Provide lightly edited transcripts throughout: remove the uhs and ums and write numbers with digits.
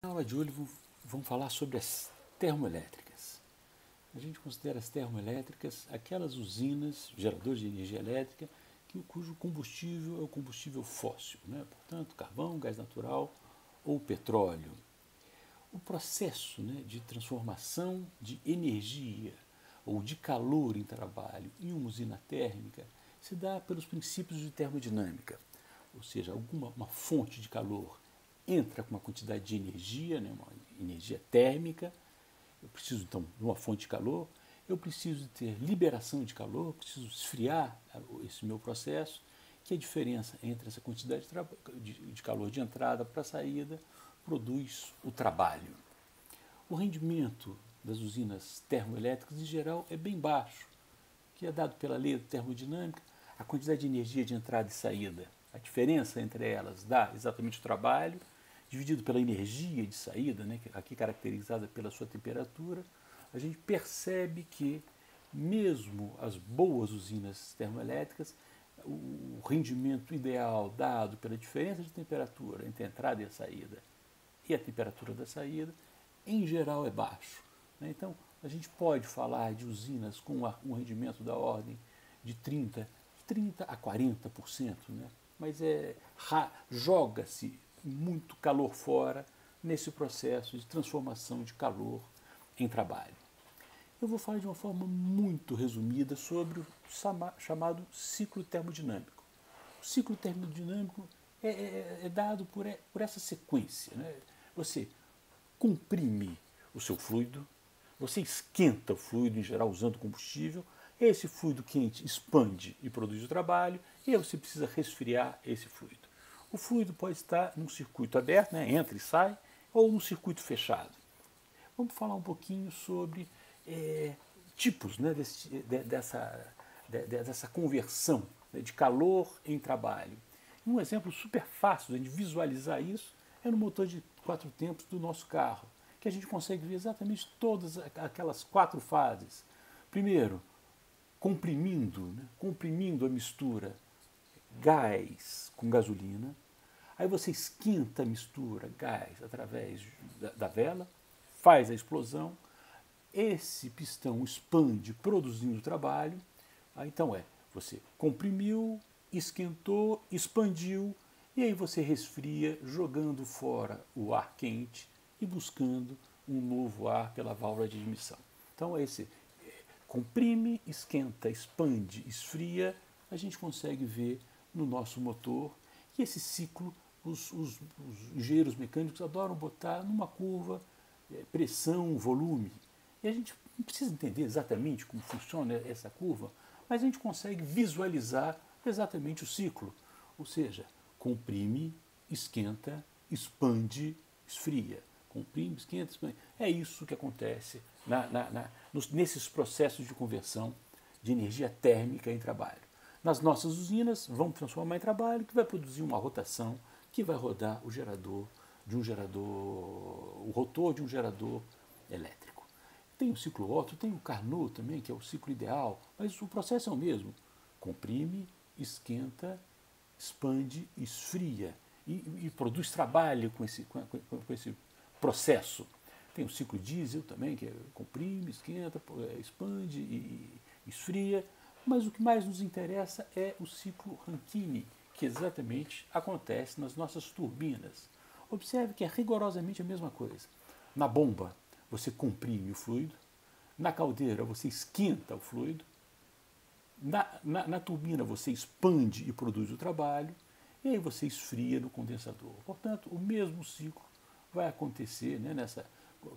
Na aula de hoje vamos falar sobre as termoelétricas. A gente considera as termoelétricas aquelas usinas, geradores de energia elétrica, cujo combustível é o combustível fóssil, né? Portanto, carvão, gás natural ou petróleo. O processo, né, de transformação de energia ou de calor em trabalho em uma usina térmica se dá pelos princípios de termodinâmica, ou seja, uma fonte de calor entra com uma quantidade de energia, né, uma energia térmica. Eu preciso então de uma fonte de calor, eu preciso ter liberação de calor, preciso esfriar esse meu processo, que é a diferença entre essa quantidade de calor de entrada para saída produz o trabalho. O rendimento das usinas termoelétricas, em geral, é bem baixo, que é dado pela lei da termodinâmica, a quantidade de energia de entrada e saída. A diferença entre elas dá exatamente o trabalho, dividido pela energia de saída, né, aqui caracterizada pela sua temperatura. A gente percebe que, mesmo as boas usinas termoelétricas, o rendimento ideal dado pela diferença de temperatura entre a entrada e a saída e a temperatura da saída, em geral é baixo. Então, a gente pode falar de usinas com um rendimento da ordem de 30 a 40%, né? Mas joga-se muito calor fora nesse processo de transformação de calor em trabalho. Eu vou falar de uma forma muito resumida sobre o chamado ciclo termodinâmico. O ciclo termodinâmico é dado por essa sequência, né? Você comprime o seu fluido, você esquenta o fluido, em geral, usando combustível, esse fluido quente expande e produz o trabalho, e aí você precisa resfriar esse fluido. O fluido pode estar num circuito aberto, né, entra e sai, ou num circuito fechado. Vamos falar um pouquinho sobre tipos, né, dessa conversão, né, de calor em trabalho. Um exemplo super fácil de visualizar isso é no motor de 4 tempos do nosso carro, que a gente consegue ver exatamente todas aquelas 4 fases. Primeiro, comprimindo a mistura gás com gasolina. Aí você esquenta a mistura gás através da vela, faz a explosão, esse pistão expande produzindo trabalho. Então você comprimiu, esquentou, expandiu, e aí você resfria jogando fora o ar quente e buscando um novo ar pela válvula de admissão. Então esse comprime, esquenta, expande, esfria, a gente consegue ver no nosso motor. E esse ciclo, os engenheiros mecânicos adoram botar numa curva pressão, volume. E a gente não precisa entender exatamente como funciona essa curva, mas a gente consegue visualizar exatamente o ciclo. Ou seja, comprime, esquenta, expande, esfria. Comprime, esquenta, expande. É isso que acontece nesses processos de conversão de energia térmica em trabalho. Nas nossas usinas, vamos transformar em trabalho, que vai produzir uma rotação, que vai rodar o rotor de um gerador elétrico. Tem o ciclo Otto, tem o Carnot também, que é o ciclo ideal, mas o processo é o mesmo. Comprime, esquenta, expande, esfria e produz trabalho com esse processo. Tem o ciclo diesel também, que comprime, esquenta, expande e esfria, mas o que mais nos interessa é o ciclo Rankine, que exatamente acontece nas nossas turbinas. Observe que é rigorosamente a mesma coisa. Na bomba, você comprime o fluido, na caldeira, você esquenta o fluido, na turbina, você expande e produz o trabalho, e aí você esfria no condensador. Portanto, o mesmo ciclo vai acontecer, né,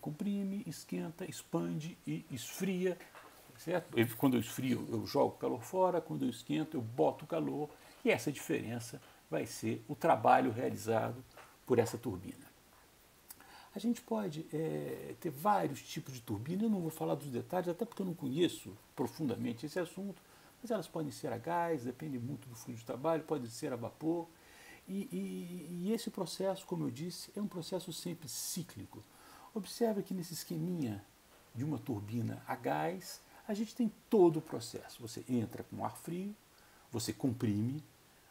comprime, esquenta, expande e esfria, certo? Quando eu esfrio, eu jogo o calor fora, quando eu esquento, eu boto o calor, e essa diferença vai ser o trabalho realizado por essa turbina. A gente pode ter vários tipos de turbina, eu não vou falar dos detalhes, até porque eu não conheço profundamente esse assunto, mas elas podem ser a gás, depende muito do fluxo de trabalho, pode ser a vapor, e esse processo, como eu disse, é um processo sempre cíclico. Observe que nesse esqueminha de uma turbina a gás, a gente tem todo o processo. Você entra com ar frio, você comprime,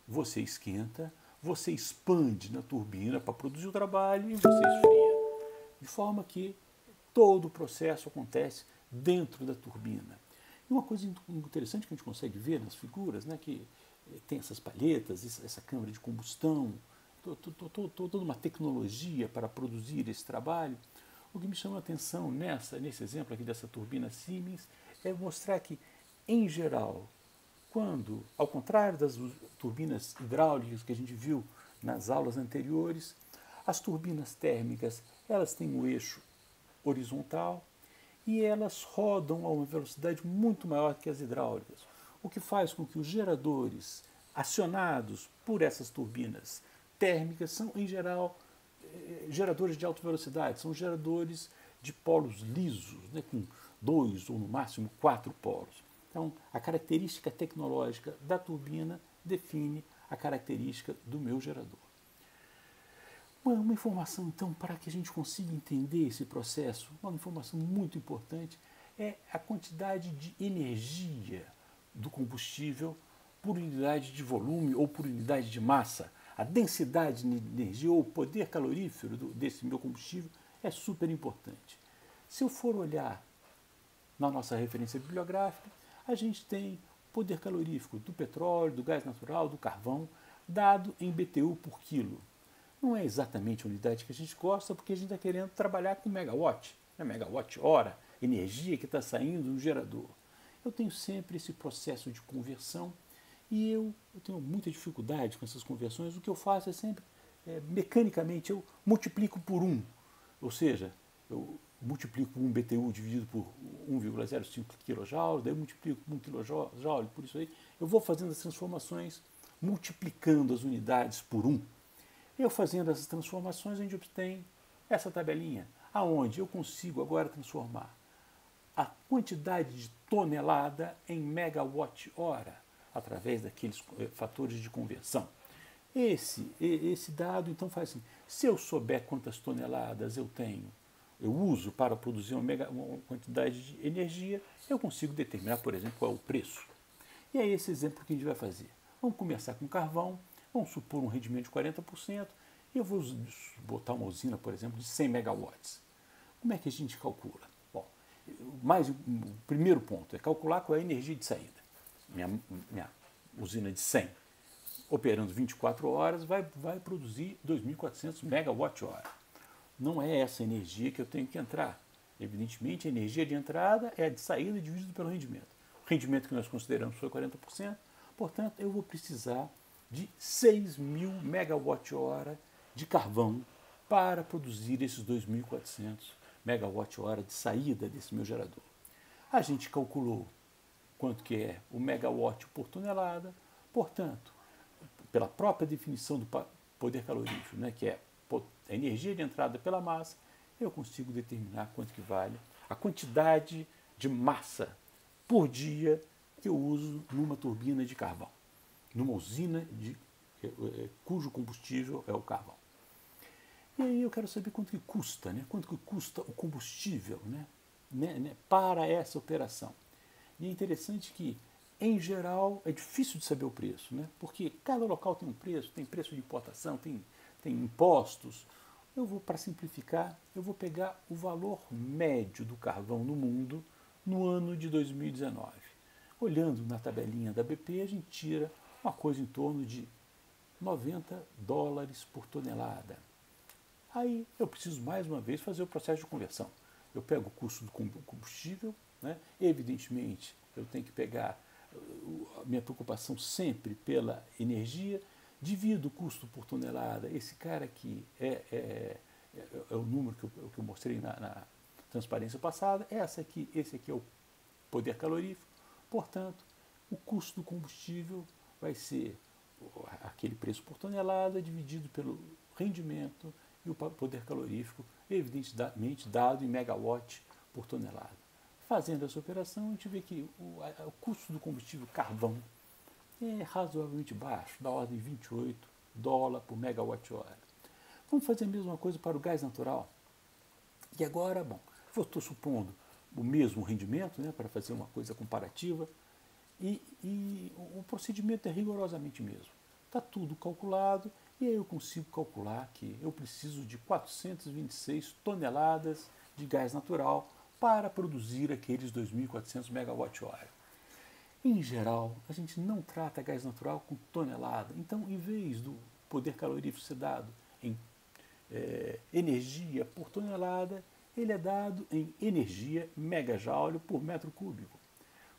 você esquenta, você expande na turbina para produzir o trabalho e você esfria. de forma que todo o processo acontece dentro da turbina. E uma coisa interessante que a gente consegue ver nas figuras, né, que tem essas palhetas, essa câmara de combustão, toda uma tecnologia para produzir esse trabalho. O que me chama a atenção nesse exemplo aqui dessa turbina Siemens é mostrar que, em geral, quando, ao contrário das turbinas hidráulicas que a gente viu nas aulas anteriores, as turbinas térmicas elas têm o eixo horizontal e elas rodam a uma velocidade muito maior que as hidráulicas, o que faz com que os geradores acionados por essas turbinas térmicas são, em geral, geradores de alta velocidade, são geradores de polos lisos, né, com 2 ou no máximo 4 polos. Então, a característica tecnológica da turbina define a característica do meu gerador. Uma informação, então, para que a gente consiga entender esse processo, uma informação muito importante é a quantidade de energia do combustível por unidade de volume ou por unidade de massa. A densidade de energia ou o poder calorífero desse meu combustível é super importante. Se eu for olhar na nossa referência bibliográfica, a gente tem poder calorífico do petróleo, do gás natural, do carvão, dado em BTU por quilo. Não é exatamente a unidade que a gente gosta, porque a gente está querendo trabalhar com megawatt, né? Megawatt-hora, energia que está saindo do gerador. Eu tenho sempre esse processo de conversão e eu tenho muita dificuldade com essas conversões. O que eu faço é sempre, mecanicamente, eu multiplico por 1. Ou seja, eu multiplico 1 BTU dividido por 1,05 kJ, daí eu multiplico por 1 kJ, por isso aí. Eu vou fazendo as transformações, multiplicando as unidades por 1. Eu fazendo essas transformações, a gente obtém essa tabelinha, aonde eu consigo agora transformar a quantidade de tonelada em megawatt-hora, através daqueles fatores de conversão. Esse dado, então, faz assim, se eu souber quantas toneladas eu uso para produzir uma quantidade de energia, eu consigo determinar, por exemplo, qual é o preço. E é esse exemplo que a gente vai fazer. Vamos começar com carvão, vamos supor um rendimento de 40%, e eu vou botar uma usina, por exemplo, de 100 megawatts. Como é que a gente calcula? Bom, o primeiro ponto é calcular qual é a energia de saída. Minha usina de 100, operando 24 horas, vai produzir 2.400 megawatt-hora. Não é essa energia que eu tenho que entrar. Evidentemente, a energia de entrada é a de saída dividido pelo rendimento. O rendimento que nós consideramos foi 40%, portanto, eu vou precisar de 6.000 megawatt-hora de carvão para produzir esses 2.400 megawatt-hora de saída desse meu gerador. A gente calculou quanto que é o megawatt por tonelada, portanto, pela própria definição do poder calorífico, né, que é a energia de entrada pela massa, eu consigo determinar quanto que vale a quantidade de massa por dia que eu uso numa turbina de carvão, numa usina cujo combustível é o carvão. E aí eu quero saber quanto que custa, né? Quanto que custa o combustível, né, para essa operação. E é interessante que, em geral, é difícil de saber o preço, né? Porque cada local tem um preço, tem preço de importação, tem impostos. Para simplificar, eu vou pegar o valor médio do carvão no mundo no ano de 2019. Olhando na tabelinha da BP, a gente tira uma coisa em torno de $90 por tonelada. Aí eu preciso mais uma vez fazer o processo de conversão. Eu pego o custo do combustível, né? Evidentemente eu tenho que pegar a minha preocupação sempre pela energia, divido o custo por tonelada. Esse cara aqui é o número que eu mostrei na transparência passada. Esse aqui é o poder calorífico. Portanto, o custo do combustível vai ser aquele preço por tonelada dividido pelo rendimento e o poder calorífico, evidentemente dado em megawatt por tonelada. Fazendo essa operação, a gente vê que o custo do combustível carvão é razoavelmente baixo, da ordem de $28 por megawatt-hora. Vamos fazer a mesma coisa para o gás natural. E agora, bom, eu estou supondo o mesmo rendimento, né, para fazer uma coisa comparativa, e o procedimento é rigorosamente mesmo. Está tudo calculado E aí eu consigo calcular que eu preciso de 426 toneladas de gás natural para produzir aqueles 2.400 megawatt-hora. Em geral, a gente não trata gás natural com tonelada. Então, em vez do poder calorífico ser dado em energia por tonelada, ele é dado em energia megajoule por metro cúbico.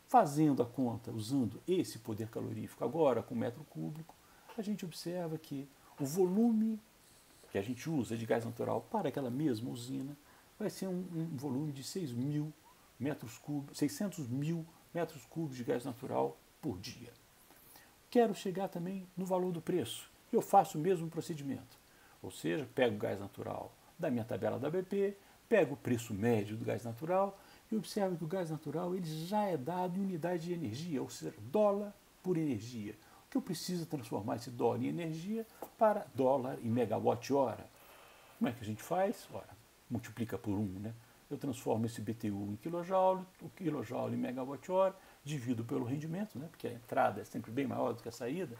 Fazendo a conta usando esse poder calorífico agora com metro cúbico, a gente observa que o volume que a gente usa de gás natural para aquela mesma usina vai ser um volume de 600 mil metros cúbicos de gás natural por dia. Quero chegar também no valor do preço. Eu faço o mesmo procedimento. Ou seja, pego o gás natural da minha tabela da BP, pego o preço médio do gás natural e observo que o gás natural ele já é dado em unidade de energia, ou seja, dólar por energia. O que eu preciso transformar esse dólar em energia para dólar em megawatt-hora. Como é que a gente faz? Ora, multiplica por 1, né? Eu transformo esse BTU em quilojoule, o quilojoule em megawatt-hora, divido pelo rendimento, né? Porque a entrada é sempre bem maior do que a saída,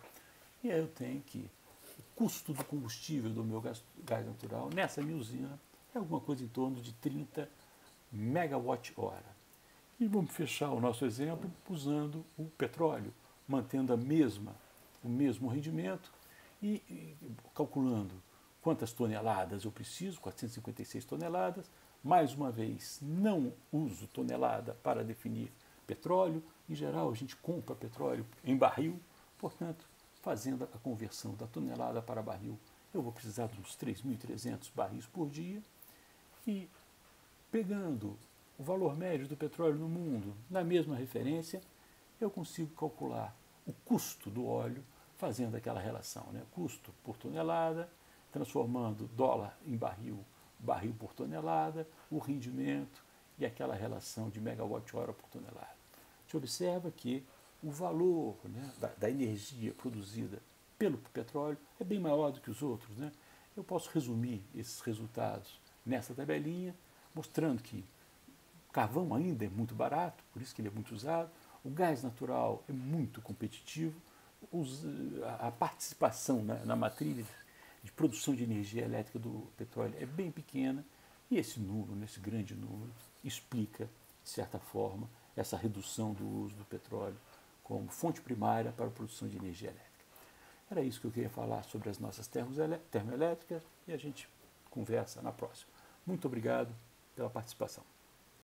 e aí eu tenho que o custo do combustível do meu gás natural nessa minha usina é alguma coisa em torno de 30 megawatt-hora. E vamos fechar o nosso exemplo usando o petróleo, mantendo o mesmo rendimento e calculando quantas toneladas eu preciso, 456 toneladas. Mais uma vez, não uso tonelada para definir petróleo. Em geral, a gente compra petróleo em barril, portanto, fazendo a conversão da tonelada para barril, eu vou precisar de uns 3.300 barris por dia. E pegando o valor médio do petróleo no mundo na mesma referência, eu consigo calcular o custo do óleo fazendo aquela relação, né? Custo por tonelada, transformando dólar em barril, barril por tonelada, o rendimento e aquela relação de megawatt-hora por tonelada. A gente observa que o valor, né, da energia produzida pelo petróleo é bem maior do que os outros, né? Eu posso resumir esses resultados nessa tabelinha, mostrando que o carvão ainda é muito barato, por isso que ele é muito usado, o gás natural é muito competitivo, a participação na matriz de produção de energia elétrica do petróleo é bem pequena, e esse número, esse grande número, explica, de certa forma, essa redução do uso do petróleo como fonte primária para a produção de energia elétrica. Era isso que eu queria falar sobre as nossas termoelétricas e a gente conversa na próxima. Muito obrigado pela participação.